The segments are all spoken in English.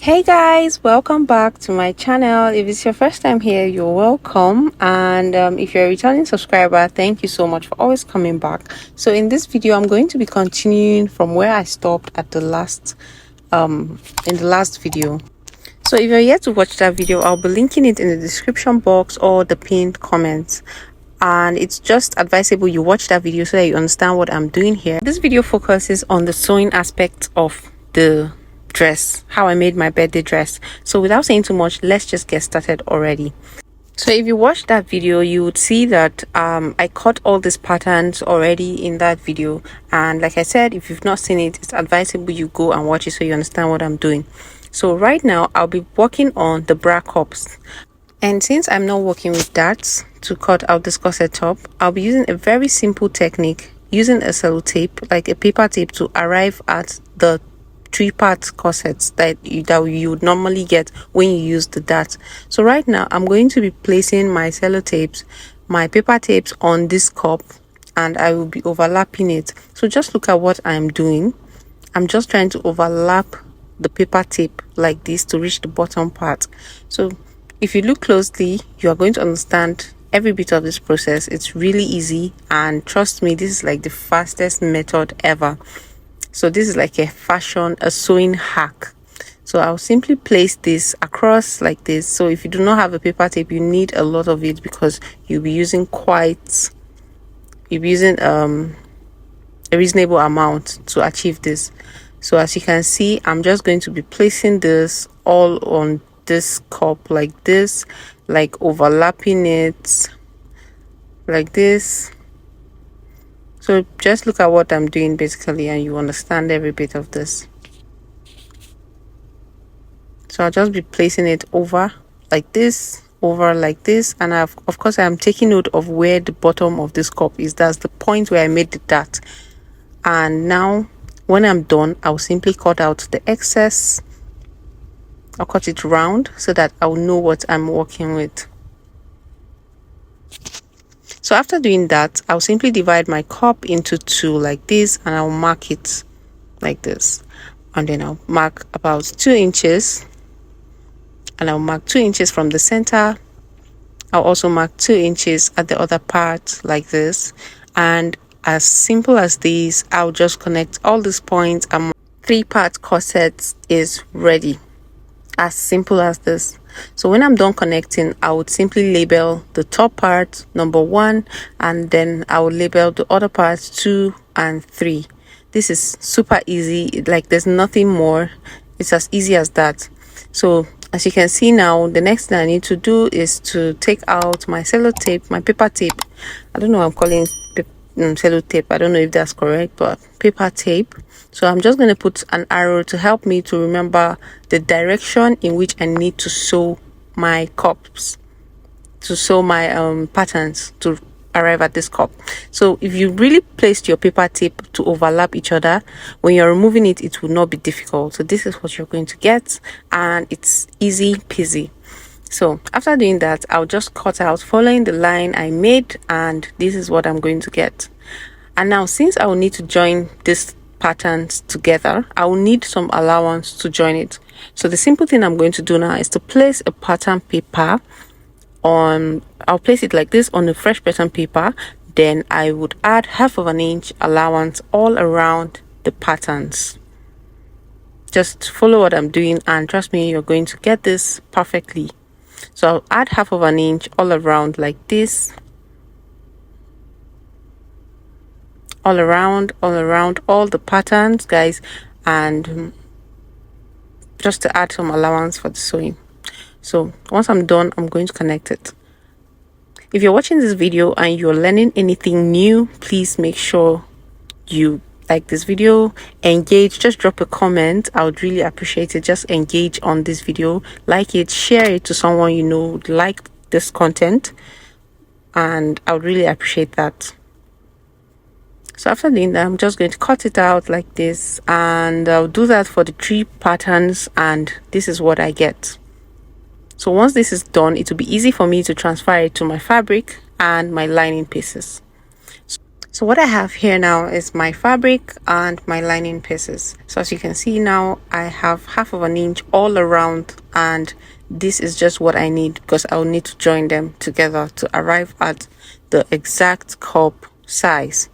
Hey guys, welcome back to my channel. If it's your first time here, you're welcome, and if you're a returning subscriber, thank you so much for always coming back. So in this video, I'm going to be continuing from where I stopped at the last in the last video. So if you're yet to watch that video, I'll be linking it in the description box or the pinned comments, and it's just advisable you watch that video so that you understand what I'm doing here. This video focuses on the sewing aspect of the dress, how I made my birthday dress. So without saying too much, let's just get started already. So if you watched that video, you would see that I cut all these patterns already in that video, and like I said, if you've not seen it, it's advisable you go and watch it so you understand what I'm doing. So right now I'll be working on the bra cups, and since I'm not working with darts to cut out this corset top, I'll be using a very simple technique, using a sellotape, like a paper tape, to arrive at the three-part corsets that you would normally get when you use the dart. So right now I'm going to be placing my sellotapes, my paper tapes, on this cup, and I will be overlapping it. So just look at what I'm doing. I'm just trying to overlap the paper tape like this to reach the bottom part. So if you look closely, you are going to understand every bit of this process. It's really easy, and trust me, this is like the fastest method ever. So this is like a sewing hack. So I'll simply place this across like this. So if you do not have a paper tape, you need a lot of it because you'll be using a reasonable amount to achieve this. So as you can see, I'm just going to be placing this all on this cup like this, like overlapping it like this. So just look at what I'm doing basically, and you understand every bit of this. So I'll just be placing it over like this, and of course I'm taking note of where the bottom of this cup is. That's the point where I made the dart. And now when I'm done, I'll simply cut out the excess. I'll cut it round so that I'll know what I'm working with. So after doing that, I'll simply divide my cup into two like this, and I'll mark it like this, and then I'll mark about 2 inches, and I'll mark 2 inches from the center. I'll also mark 2 inches at the other part like this, and as simple as this, I'll just connect all these points, and my 3-part corset is ready. As simple as this. So when I'm done connecting, I would simply label the top part number 1, and then I will label the other parts 2 and 3. This is super easy, like there's nothing more. It's as easy as that. So as you can see now, the next thing I need to do is to take out my sellotape, my paper tape. I don't know, I'm calling it sellotape, I don't know if that's correct, but paper tape. So I'm just going to put an arrow to help me to remember the direction in which I need to sew my cups, to sew my patterns to arrive at this cup. So if you really placed your paper tape to overlap each other, when you're removing it, it will not be difficult. So this is what you're going to get, and it's easy peasy. So after doing that, I'll just cut out following the line I made, and this is what I'm going to get. And now, since I will need to join this patterns together, I will need some allowance to join it. So the simple thing I'm going to do now is to place a pattern paper on, I'll place it like this on a fresh pattern paper. Then I would add 1/2 inch allowance all around the patterns. Just follow what I'm doing, and trust me, you're going to get this perfectly. So I'll add 1/2 inch all around like this, all around all the patterns, guys, and just to add some allowance for the sewing. So once I'm done, I'm going to connect it. If you're watching this video and you're learning anything new, please make sure you like this video, engage, just drop a comment. I would really appreciate it. Just engage on this video, like it, share it to someone you know would like this content, and I would really appreciate that. So after doing that, I'm just going to cut it out like this, and I'll do that for the 3 patterns, and this is what I get. So once this is done, it will be easy for me to transfer it to my fabric and my lining pieces. So what I have here now is my fabric and my lining pieces. So as you can see now, I have 1/2 inch all around, and this is just what I need because I'll need to join them together to arrive at the exact cup size.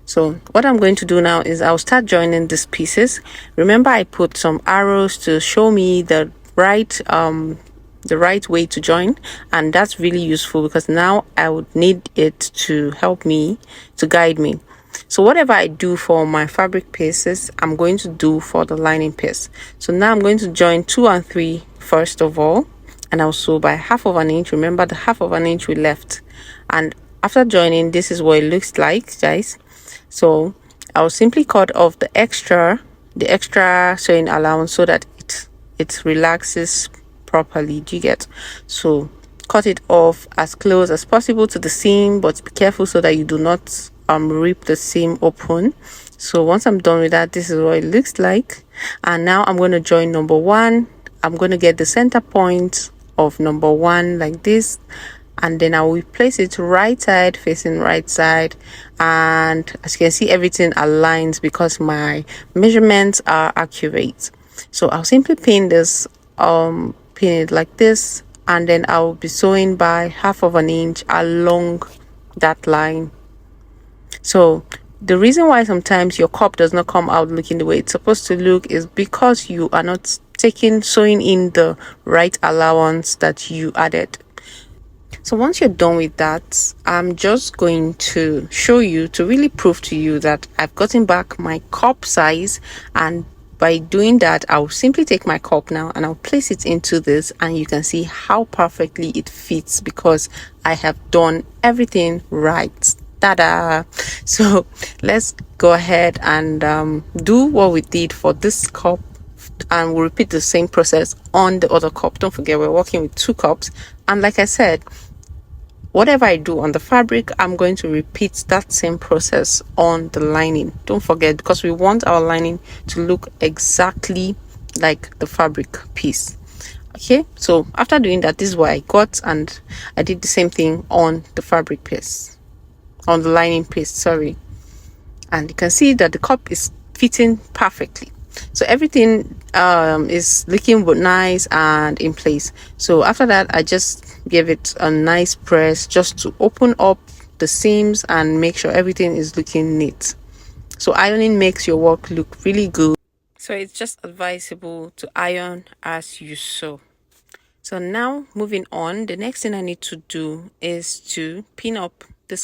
So what I'm going to do now is I'll start joining these pieces. Remember, I put some arrows to show me the right way to join, and that's really useful because now I would need it to help me, to guide me. So whatever I do for my fabric pieces, I'm going to do for the lining piece. So now I'm going to join 2 and 3 first of all, and I'll sew by 1/2 inch. Remember the 1/2 inch we left, and after joining, this is what it looks like, guys. So I'll simply cut off the extra sewing allowance so that it relaxes properly. Do you get? So cut it off as close as possible to the seam, but be careful so that you do not rip the seam open. So once I'm done with that, this is what it looks like. And now I'm going to join number 1. I'm going to get the center point of number 1 like this, and then I will place it right side facing right side, and as you can see, everything aligns because my measurements are accurate. So I'll simply pin this pin it like this, and then I'll be sewing by 1/2 inch along that line. So the reason why sometimes your cup does not come out looking the way it's supposed to look is because you are not sewing in the right allowance that you added. So once you're done with that, I'm just going to show you, to really prove to you that I've gotten back my cup size. And by doing that, I'll simply take my cup now and I'll place it into this, and you can see how perfectly it fits because I have done everything right. Ta-da! So let's go ahead and do what we did for this cup, and we'll repeat the same process on the other cup. Don't forget, we're working with 2 cups, and like I said, whatever I do on the fabric, I'm going to repeat that same process on the lining. Don't forget, because we want our lining to look exactly like the fabric piece. Okay, so after doing that, this is what I got, and I did the same thing on the fabric piece, on the lining piece, sorry. And you can see that the cup is fitting perfectly. So everything is looking nice and in place. So after that, I just give it a nice press just to open up the seams and make sure everything is looking neat. So ironing makes your work look really good. So it's just advisable to iron as you sew. So now moving on, the next thing I need to do is to pin up the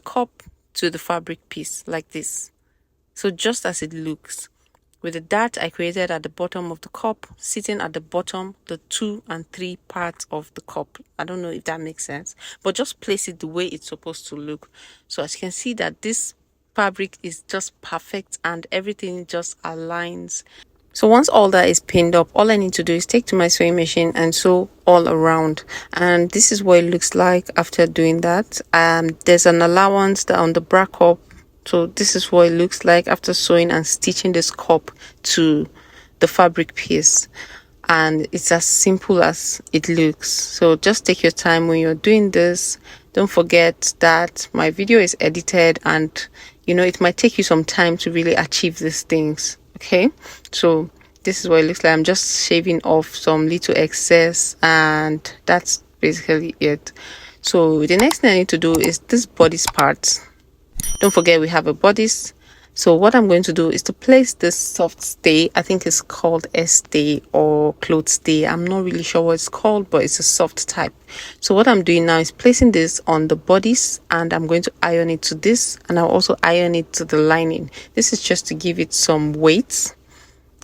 cup to the fabric piece like this. So just as it looks, with the dart I created at the bottom of the cup, sitting at the bottom, the 2 and 3 parts of the cup. I don't know if that makes sense, but just place it the way it's supposed to look. So as you can see that this fabric is just perfect and everything just aligns. So once all that is pinned up, all I need to do is take to my sewing machine and sew all around. And this is what it looks like after doing that. There's an allowance on the bra cup. So this is what it looks like after sewing and stitching this cup to the fabric piece. And it's as simple as it looks. So just take your time when you're doing this. Don't forget that my video is edited, and it might take you some time to really achieve these things. Okay, so this is what it looks like. I'm just shaving off some little excess, and that's basically it. So the next thing I need to do is this bodice part. Don't forget we have a bodice. So what I'm going to do is to place this soft stay. I think it's called S-stay or cloth stay. I'm not really sure what it's called, but it's a soft type. So what I'm doing now is placing this on the bodice, and I'm going to iron it to this, and I'll also iron it to the lining. This is just to give it some weight,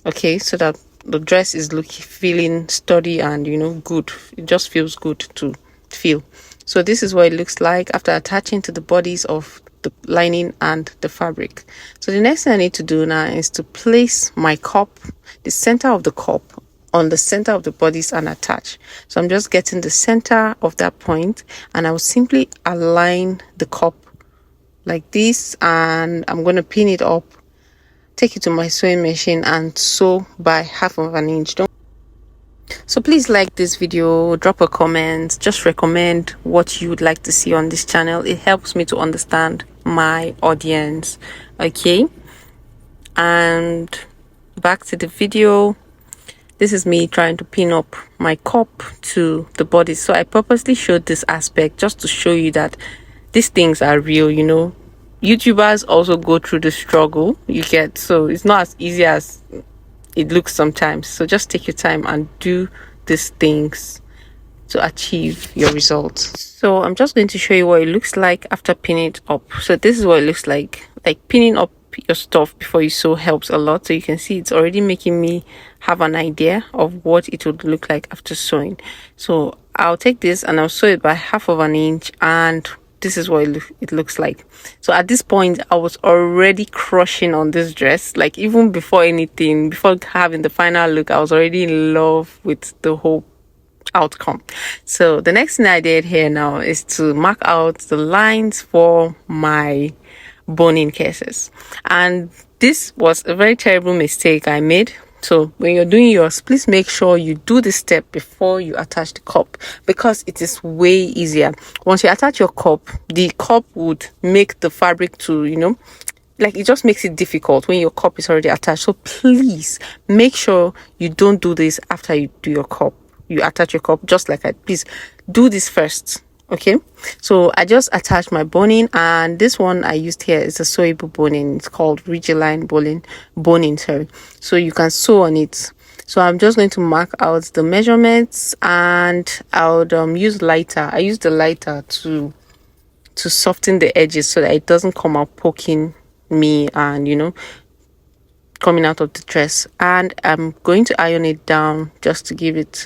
okay, so that the dress is feeling sturdy and good. It just feels good to feel. So this is what it looks like after attaching to the bodies of the lining and the fabric. So the next thing I need to do now is to place my cup, the center of the cup, on the center of the bodice and attach. So I'm just getting the center of that point, and I will simply align the cup like this, and I'm going to pin it up, take it to my sewing machine and sew by 1/2 inch. So please like this video, drop a comment, just recommend what you would like to see on this channel. It helps me to understand my audience. Okay, and back to the video. This is me trying to pin up my cup to the body. So I purposely showed this aspect just to show you that these things are real, you know. YouTubers also go through the struggle, you get. So it's not as easy as it looks sometimes. So just take your time and do these things to achieve your results. So I'm just going to show you what it looks like after pinning it up. So this is what it looks like pinning up your stuff before you sew helps a lot. So you can see it's already making me have an idea of what it would look like after sewing. So I'll take this and I'll sew it by 1/2 inch, and this is what it looks like. So at this point I was already crushing on this dress. Like, even before anything, before having the final look, I was already in love with the whole outcome. So the next thing I did here now is to mark out the lines for my boning cases, and this was a very terrible mistake I made. So when you're doing yours, please make sure you do this step before you attach the cup, because it is way easier. Once you attach your cup, the cup would make the fabric to, you know, like, it just makes it difficult when your cup is already attached. So please make sure you don't do this after you do your cup. You attach your cup just like that. Please do this first. Okay, so I just attached my boning, and this one I used here is a sewable boning. It's called Ridgeline boning, sorry. So you can sew on it. So I'm just going to mark out the measurements, and I would use lighter. I use the lighter to soften the edges so that it doesn't come out poking me and, you know, coming out of the dress. And I'm going to iron it down just to give it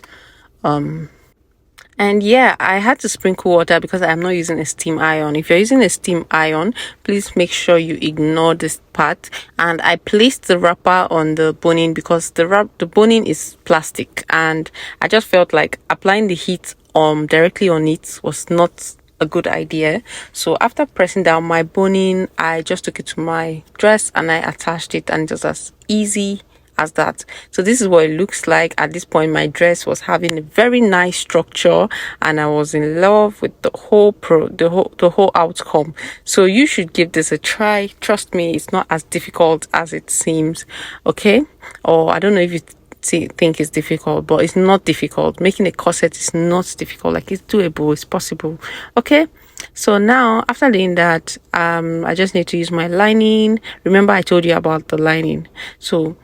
and yeah, I had to sprinkle water because I'm not using a steam iron. If you're using a steam iron, please make sure you ignore this part. And I placed the wrapper on the boning because the boning is plastic, and I just felt like applying the heat directly on it was not a good idea. So after pressing down my boning, I just took it to my dress and I attached it, and just as easy as that. So this is what it looks like. At this point, my dress was having a very nice structure, and I was in love with the whole outcome. So you should give this a try. Trust me, it's not as difficult as it seems. Okay, or I don't know if you think it's difficult, but it's not difficult. Making a corset is not difficult. Like, it's doable, it's possible. Okay, so now after doing that, I just need to use my lining. Remember, I told you about the lining. So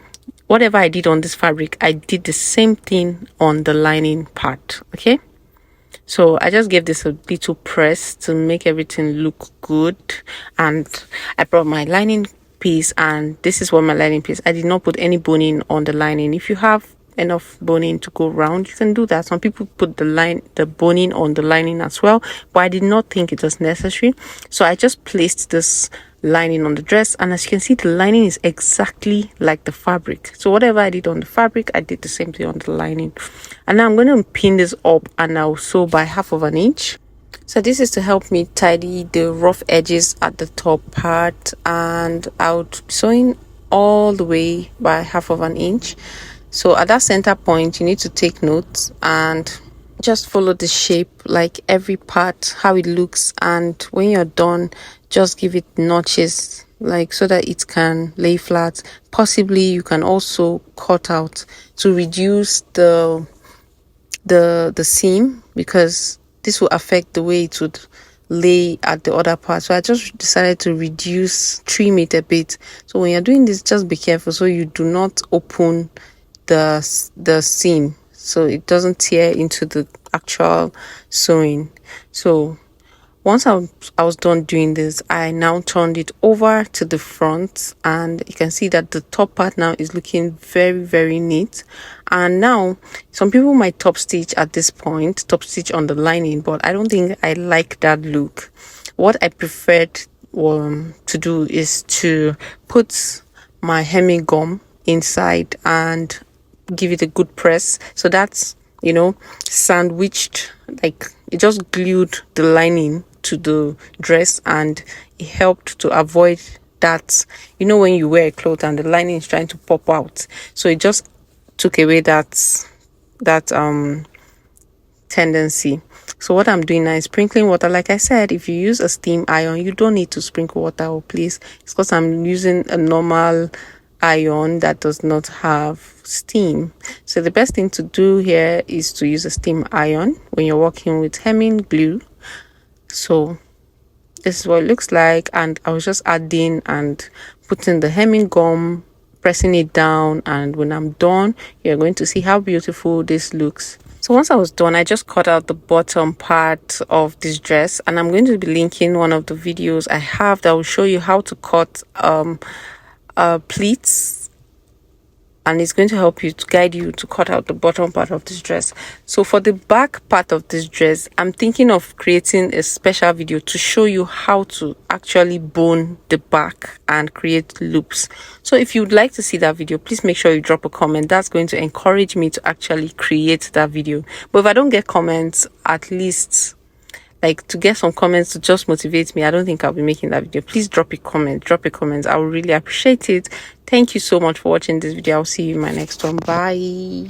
whatever I did on this fabric, I did the same thing on the lining part. Okay, so I just gave this a little press to make everything look good, and I brought my lining piece, and this is what my lining piece. I did not put any boning on the lining. If you have enough boning to go round, you can do that. Some people put the boning on the lining as well, but I did not think it was necessary. So I just placed this lining on the dress, and as you can see, the lining is exactly like the fabric. So whatever I did on the fabric, I did the same thing on the lining. And now I'm going to pin this up, and I'll sew by 1/2 inch. So this is to help me tidy the rough edges at the top part, and I'll sewing all the way by 1/2 inch. So at that center point, you need to take notes and just follow the shape, like every part, how it looks. And when you're done, just give it notches, like, so that it can lay flat. Possibly you can also cut out to reduce the seam, because this will affect the way it would lay at the other part. So I just decided to trim it a bit. So when you're doing this, just be careful so you do not open the seam, so it doesn't tear into the actual sewing. So once I was done doing this, I now turned it over to the front, and you can see that the top part now is looking very, very neat. And now some people might top stitch at this point, top stitch on the lining, but I don't think I like that look. What I preferred to do is to put my hemming gum inside and give it a good press, so that's, you know, sandwiched, like it just glued the lining to the dress, and it helped to avoid that, you know, when you wear a cloth and the lining is trying to pop out. So it just took away that that tendency. So what I'm doing now is sprinkling water. Like I said, if you use a steam iron, you don't need to sprinkle water. Or please, it's because I'm using a normal iron that does not have steam. So the best thing to do here is to use a steam iron when you're working with hemming glue. So this is what it looks like, and I was just adding and putting the hemming gum, pressing it down, and when I'm done, you're going to see how beautiful this looks. So once I was done, I just cut out the bottom part of this dress, and I'm going to be linking one of the videos I have that will show you how to cut pleats, and it's going to help you to guide you to cut out the bottom part of this dress. So for the back part of this dress, I'm thinking of creating a special video to show you how to actually bone the back and create loops. So if you'd like to see that video, please make sure you drop a comment. That's going to encourage me to actually create that video. But if I don't get comments, at least like to get some comments to just motivate me, I don't think I'll be making that video. Please drop a comment. I would really appreciate it. Thank you so much for watching this video. I'll see you in my next one. Bye.